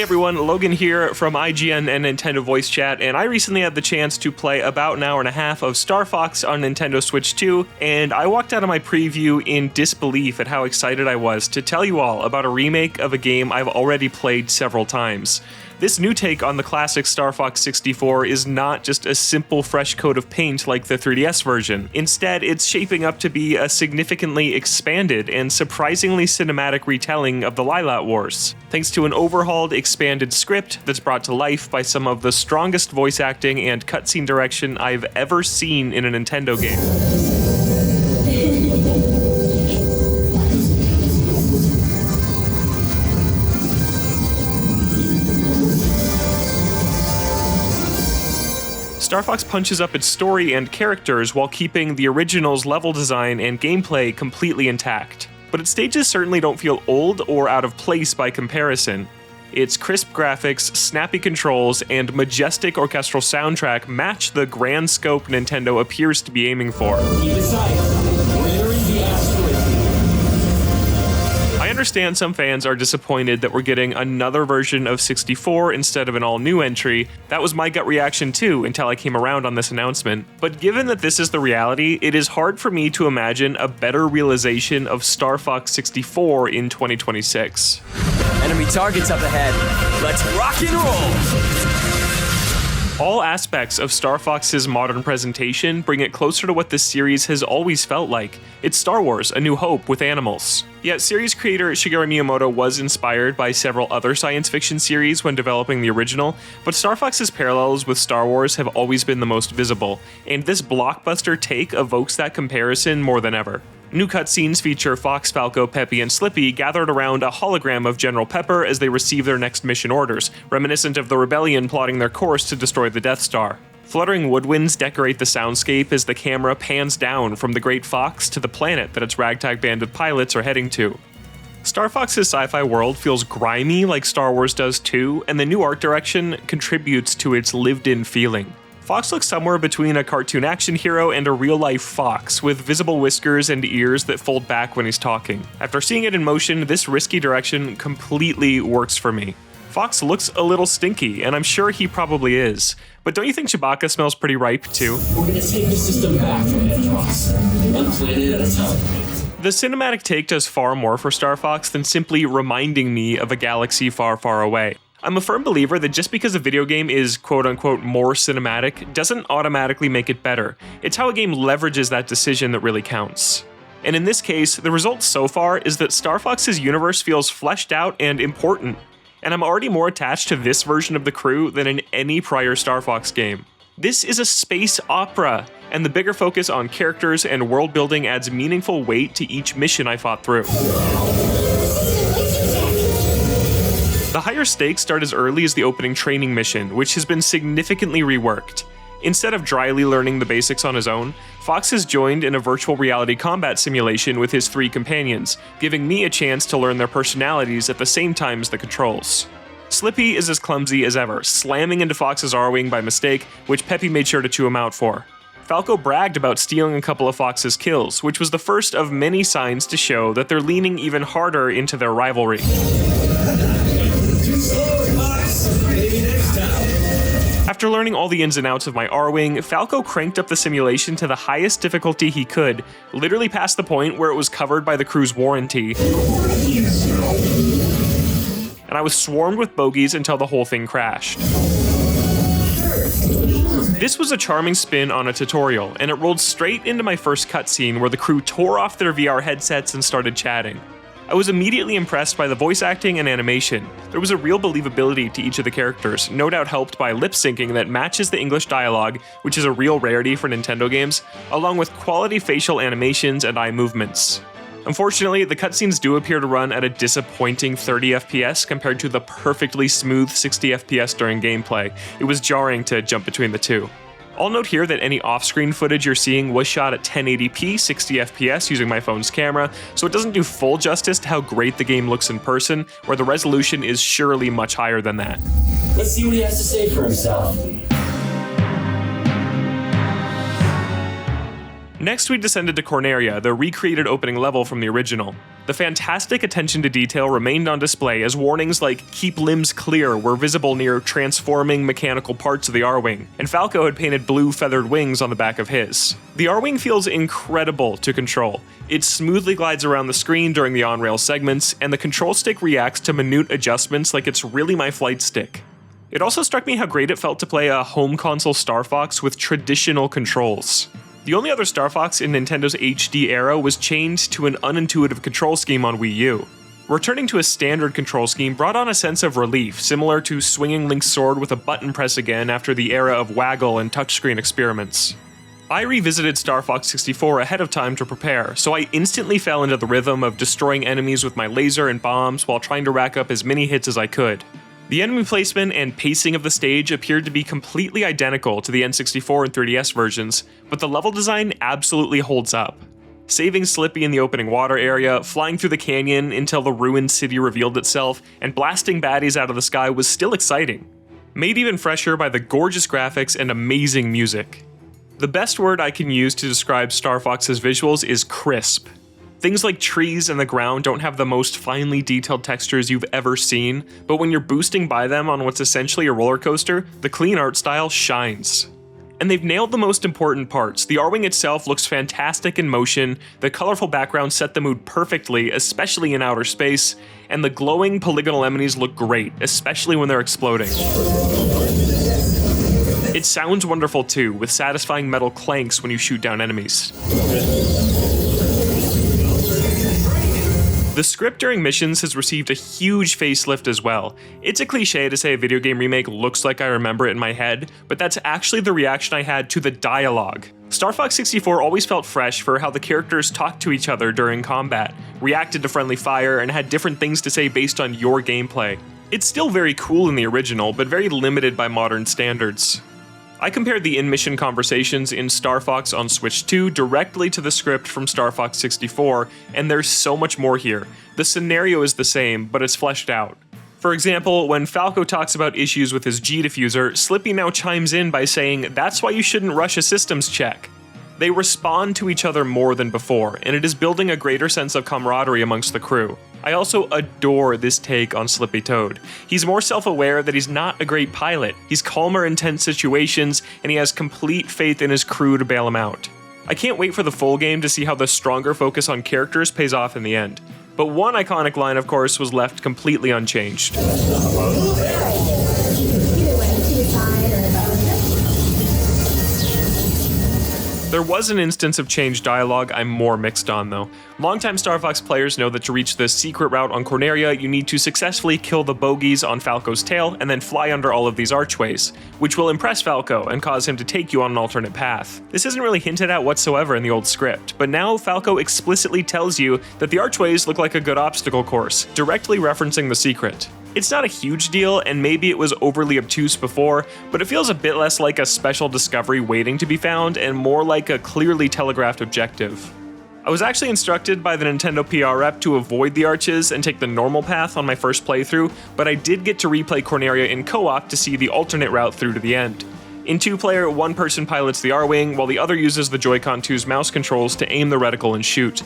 everyone, Logan here from IGN and Nintendo Voice Chat, and I recently had the chance to play about an hour and a half of Star Fox on Nintendo Switch 2, and I walked out of my preview in disbelief at how excited I was to tell you all about a remake of a game I've already played several times. This new take on the classic Star Fox 64 is not just a simple fresh coat of paint like the 3DS version. Instead, it's shaping up to be a significantly expanded and surprisingly cinematic retelling of the Lylat Wars, thanks to an overhauled, expanded script that's brought to life by some of the strongest voice acting and cutscene direction I've ever seen in a Nintendo game. Star Fox punches up its story and characters while keeping the original's level design and gameplay completely intact. But its stages certainly don't feel old or out of place by comparison. Its crisp graphics, snappy controls, and majestic orchestral soundtrack match the grand scope Nintendo appears to be aiming for. Keep it tight. We're entering the asteroid. I understand some fans are disappointed that we're getting another version of 64 instead of an all-new entry. That was my gut reaction too until I came around on this announcement. But given that this is the reality, it is hard for me to imagine a better realization of Star Fox 64 in 2026. Enemy targets up ahead. Let's rock and roll! All aspects of Star Fox's modern presentation bring it closer to what this series has always felt like. It's Star Wars: A New Hope with animals. Yet series creator Shigeru Miyamoto was inspired by several other science fiction series when developing the original, but Star Fox's parallels with Star Wars have always been the most visible, and this blockbuster take evokes that comparison more than ever. New cutscenes feature Fox, Falco, Peppy, and Slippy gathered around a hologram of General Pepper as they receive their next mission orders, reminiscent of the rebellion plotting their course to destroy the Death Star. Fluttering woodwinds decorate the soundscape as the camera pans down from the Great Fox to the planet that its ragtag band of pilots are heading to. Star Fox's sci-fi world feels grimy like Star Wars does too, and the new art direction contributes to its lived-in feeling. Fox looks somewhere between a cartoon action hero and a real-life fox, with visible whiskers and ears that fold back when he's talking. After seeing it in motion, this risky direction completely works for me. Fox looks a little stinky, and I'm sure he probably is. But don't you think Chewbacca smells pretty ripe, too? We're gonna take the system back from Edros, one planet at a time. The cinematic take does far more for Star Fox than simply reminding me of a galaxy far, far away. I'm a firm believer that just because a video game is quote-unquote more cinematic doesn't automatically make it better. It's how a game leverages that decision that really counts. And in this case, the result so far is that Star Fox's universe feels fleshed out and important. And I'm already more attached to this version of the crew than in any prior Star Fox game. This is a space opera, and the bigger focus on characters and world building adds meaningful weight to each mission I fought through. The higher stakes start as early as the opening training mission, which has been significantly reworked. Instead of dryly learning the basics on his own, Fox has joined in a virtual reality combat simulation with his 3 companions, giving me a chance to learn their personalities at the same time as the controls. Slippy is as clumsy as ever, slamming into Fox's R-Wing by mistake, which Peppy made sure to chew him out for. Falco bragged about stealing a couple of Fox's kills, which was the first of many signs to show that they're leaning even harder into their rivalry. After learning all the ins and outs of my R-Wing, Falco cranked up the simulation to the highest difficulty he could, literally past the point where it was covered by the crew's warranty. And I was swarmed with bogeys until the whole thing crashed. This was a charming spin on a tutorial, and it rolled straight into my first cutscene where the crew tore off their VR headsets and started chatting. I was immediately impressed by the voice acting and animation. There was a real believability to each of the characters, no doubt helped by lip syncing that matches the English dialogue, which is a real rarity for Nintendo games, along with quality facial animations and eye movements. Unfortunately, the cutscenes do appear to run at a disappointing 30 FPS compared to the perfectly smooth 60 FPS during gameplay. It was jarring to jump between the two. I'll note here that any off-screen footage you're seeing was shot at 1080p 60 FPS using my phone's camera, so it doesn't do full justice to how great the game looks in person, where the resolution is surely much higher than that. Let's see what he has to say for himself. Next, we descended to Corneria, the recreated opening level from the original. The fantastic attention to detail remained on display as warnings like "keep limbs clear" were visible near transforming mechanical parts of the R-Wing, and Falco had painted blue feathered wings on the back of his. The R-Wing feels incredible to control. It smoothly glides around the screen during the on-rail segments, and the control stick reacts to minute adjustments like it's really my flight stick. It also struck me how great it felt to play a home console Star Fox with traditional controls. The only other Star Fox in Nintendo's HD era was chained to an unintuitive control scheme on Wii U. Returning to a standard control scheme brought on a sense of relief, similar to swinging Link's sword with a button press again after the era of waggle and touchscreen experiments. I revisited Star Fox 64 ahead of time to prepare, so I instantly fell into the rhythm of destroying enemies with my laser and bombs while trying to rack up as many hits as I could. The enemy placement and pacing of the stage appeared to be completely identical to the N64 and 3DS versions, but the level design absolutely holds up. Saving Slippy in the opening water area, flying through the canyon until the ruined city revealed itself, and blasting baddies out of the sky was still exciting. Made even fresher by the gorgeous graphics and amazing music. The best word I can use to describe Star Fox's visuals is crisp. Things like trees and the ground don't have the most finely detailed textures you've ever seen, but when you're boosting by them on what's essentially a roller coaster, the clean art style shines. And they've nailed the most important parts. The R-Wing itself looks fantastic in motion, the colorful background set the mood perfectly, especially in outer space, and the glowing polygonal enemies look great, especially when they're exploding. It sounds wonderful too, with satisfying metal clanks when you shoot down enemies. The script during missions has received a huge facelift as well. It's a cliche to say a video game remake looks like I remember it in my head, but that's actually the reaction I had to the dialogue. Star Fox 64 always felt fresh for how the characters talked to each other during combat, reacted to friendly fire, and had different things to say based on your gameplay. It's still very cool in the original, but very limited by modern standards. I compared the in-mission conversations in Star Fox on Switch 2 directly to the script from Star Fox 64, and there's so much more here. The scenario is the same, but it's fleshed out. For example, when Falco talks about issues with his G-diffuser, Slippy now chimes in by saying, "That's why you shouldn't rush a systems check." They respond to each other more than before, and it is building a greater sense of camaraderie amongst the crew. I also adore this take on Slippy Toad. He's more self-aware that he's not a great pilot, he's calmer in tense situations, and he has complete faith in his crew to bail him out. I can't wait for the full game to see how the stronger focus on characters pays off in the end. But one iconic line, of course, was left completely unchanged. There was an instance of changed dialogue I'm more mixed on though. Longtime Star Fox players know that to reach the secret route on Corneria, you need to successfully kill the bogies on Falco's tail and then fly under all of these archways, which will impress Falco and cause him to take you on an alternate path. This isn't really hinted at whatsoever in the old script, but now Falco explicitly tells you that the archways look like a good obstacle course, directly referencing the secret. It's not a huge deal, and maybe it was overly obtuse before, but it feels a bit less like a special discovery waiting to be found and more like a clearly telegraphed objective. I was actually instructed by the Nintendo PR rep to avoid the arches and take the normal path on my first playthrough, but I did get to replay Corneria in co-op to see the alternate route through to the end. In 2-player, one person pilots the R-Wing, while the other uses the Joy-Con 2's mouse controls to aim the reticle and shoot.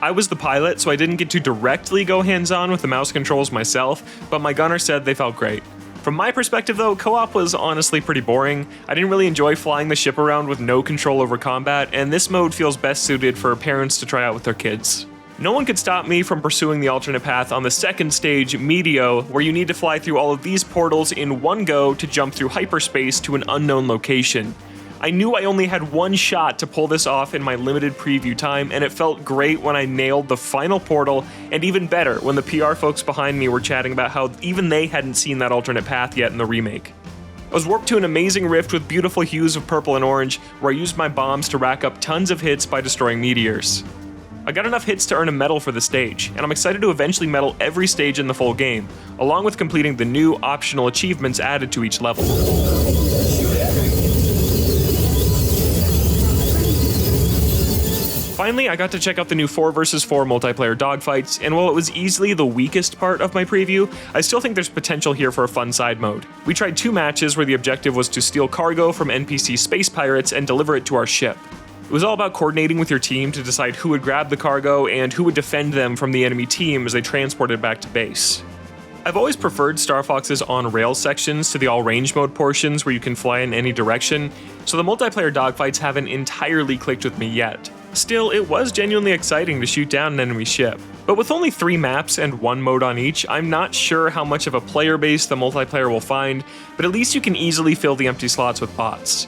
I was the pilot, so I didn't get to directly go hands-on with the mouse controls myself, but my gunner said they felt great. From my perspective though, co-op was honestly pretty boring. I didn't really enjoy flying the ship around with no control over combat, and this mode feels best suited for parents to try out with their kids. No one could stop me from pursuing the alternate path on the second stage, Medio, where you need to fly through all of these portals in one go to jump through hyperspace to an unknown location. I knew I only had one shot to pull this off in my limited preview time, and it felt great when I nailed the final portal, and even better when the PR folks behind me were chatting about how even they hadn't seen that alternate path yet in the remake. I was warped to an amazing rift with beautiful hues of purple and orange, where I used my bombs to rack up tons of hits by destroying meteors. I got enough hits to earn a medal for the stage, and I'm excited to eventually medal every stage in the full game, along with completing the new optional achievements added to each level. Finally, I got to check out the new 4 vs 4 multiplayer dogfights, and while it was easily the weakest part of my preview, I still think there's potential here for a fun side mode. We tried 2 matches where the objective was to steal cargo from NPC space pirates and deliver it to our ship. It was all about coordinating with your team to decide who would grab the cargo and who would defend them from the enemy team as they transported back to base. I've always preferred Star Fox's on-rail sections to the all-range mode portions where you can fly in any direction, so the multiplayer dogfights haven't entirely clicked with me yet. Still, it was genuinely exciting to shoot down an enemy ship. But with only 3 maps and 1 mode on each, I'm not sure how much of a player base the multiplayer will find, but at least you can easily fill the empty slots with bots.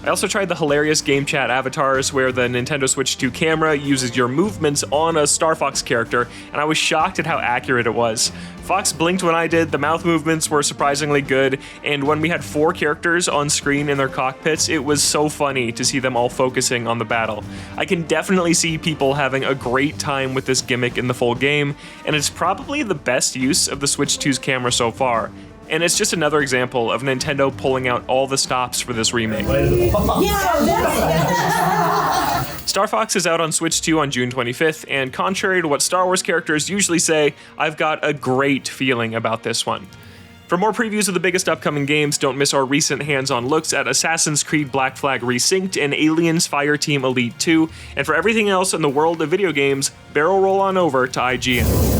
I also tried the hilarious game chat avatars where the Nintendo Switch 2 camera uses your movements on a Star Fox character, and I was shocked at how accurate it was. Fox blinked when I did, the mouth movements were surprisingly good, and when we had 4 characters on screen in their cockpits, it was so funny to see them all focusing on the battle. I can definitely see people having a great time with this gimmick in the full game, and it's probably the best use of the Switch 2's camera so far. And it's just another example of Nintendo pulling out all the stops for this remake. Star Fox is out on Switch 2 on June 25th, and contrary to what Star Wars characters usually say, I've got a great feeling about this one. For more previews of the biggest upcoming games, don't miss our recent hands-on looks at Assassin's Creed Black Flag Resynced and Aliens Fireteam Elite 2, and for everything else in the world of video games, barrel roll on over to IGN.